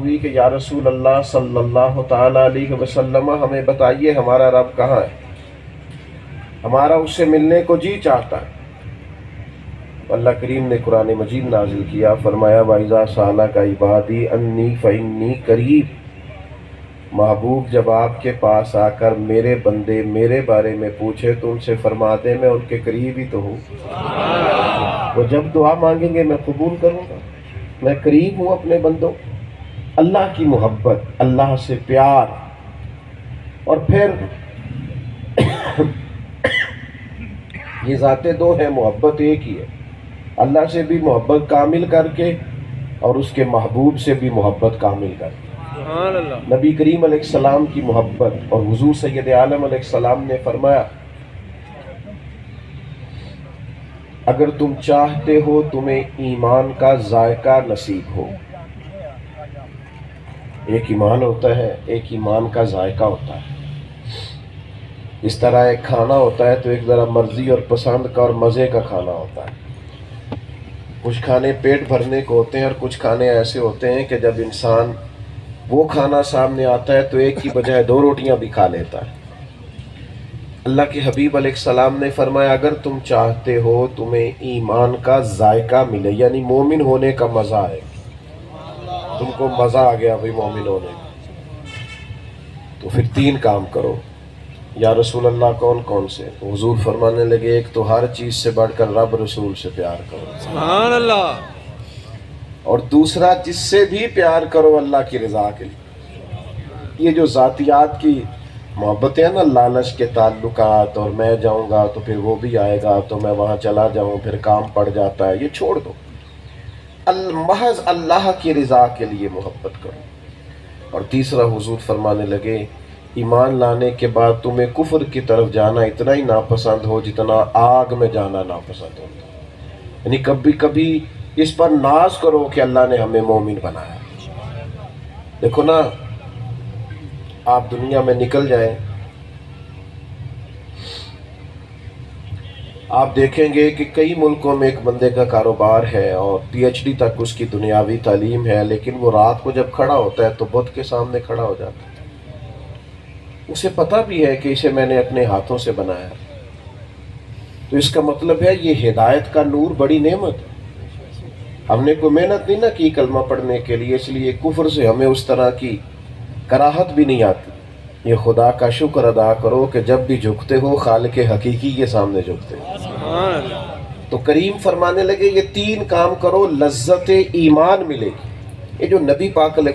ہوئی کہ یا رسول اللہ صلی اللہ تعالیٰ علیہ وسلم ہمیں بتائیے ہمارا رب کہاں ہے، ہمارا اس سے ملنے کو جی چاہتا ہے۔ اللہ کریم نے قرآن مجید نازل کیا، فرمایا وَإِذَا سَأَلَكَ عِبَادِي أَنِّي فَإِنِّي قَرِيبٌ۔ محبوب جب آپ کے پاس آ کر میرے بندے میرے بارے میں پوچھے تو ان سے فرما دیں میں ان کے قریب ہی تو ہوں، وہ جب دعا مانگیں گے میں قبول کروں گا، میں قریب ہوں اپنے بندوں۔ اللہ کی محبت، اللہ سے پیار، اور پھر یہ ذاتیں دو ہیں، محبت ایک ہی ہے۔ اللہ سے بھی محبت کامل کر کے اور اس کے محبوب سے بھی محبت کامل کر کے۔ نبی کریم علیہ السلام کی محبت، اور حضور سید عالم علیہ السلام نے فرمایا اگر تم چاہتے ہو تمہیں ایمان کا ذائقہ نصیب ہو، ایک ایمان ہوتا ہے، ایک ایمان کا ذائقہ ہوتا ہے۔ اس طرح ایک کھانا ہوتا ہے تو ایک ذرا مرضی اور پسند کا اور مزے کا کھانا ہوتا ہے۔ کچھ کھانے پیٹ بھرنے کو ہوتے ہیں اور کچھ کھانے ایسے ہوتے ہیں کہ جب انسان وہ کھانا سامنے آتا ہے تو ایک کی بجائے دو روٹیاں بھی کھا لیتا ہے۔ اللہ کے حبیب علیہ السلام نے فرمایا اگر تم چاہتے ہو تمہیں ایمان کا ذائقہ ملے، یعنی مومن ہونے کا مزہ آئے، تم کو مزہ آ گیا بھئی مومن ہونے کا، تو پھر تین کام کرو۔ یا رسول اللہ کون کون سے؟ تو حضور فرمانے لگے ایک تو ہر چیز سے بڑھ کر رب رسول سے پیار کرو، سبحان اللہ، اور دوسرا جس سے بھی پیار کرو اللہ کی رضا کے لیے۔ یہ جو ذاتیات کی محبتیں ہیں نا، لالچ کے تعلقات، اور میں جاؤں گا تو پھر وہ بھی آئے گا تو میں وہاں چلا جاؤں پھر کام پڑ جاتا ہے، یہ چھوڑ دو۔ محض اللہ کی رضا کے لیے محبت کرو۔ اور تیسرا حضور فرمانے لگے ایمان لانے کے بعد تمہیں کفر کی طرف جانا اتنا ہی ناپسند ہو جتنا آگ میں جانا ناپسند ہوتا ہے، یعنی کبھی کبھی اس پر ناز کرو کہ اللہ نے ہمیں مومن بنایا۔ دیکھو نا، آپ دنیا میں نکل جائیں، آپ دیکھیں گے کہ کئی ملکوں میں ایک بندے کا کاروبار ہے اور پی ایچ ڈی تک اس کی دنیاوی تعلیم ہے، لیکن وہ رات کو جب کھڑا ہوتا ہے تو بت کے سامنے کھڑا ہو جاتا ہے۔ اسے پتہ بھی ہے کہ اسے میں نے اپنے ہاتھوں سے بنایا، تو اس کا مطلب ہے یہ ہدایت کا نور بڑی نعمت ہے۔ ہم نے کوئی محنت نہیں نہ کی کلمہ پڑھنے کے لیے، اس لیے کفر سے ہمیں اس طرح کی کراہت بھی نہیں آتی۔ یہ خدا کا شکر ادا کرو کہ جب بھی جھکتے ہو خالق حقیقی کے سامنے جھکتے ہو۔ تو کریم فرمانے لگے یہ تین کام کرو لذت ایمان ملے گی۔ یہ جو نبی پاک علیہ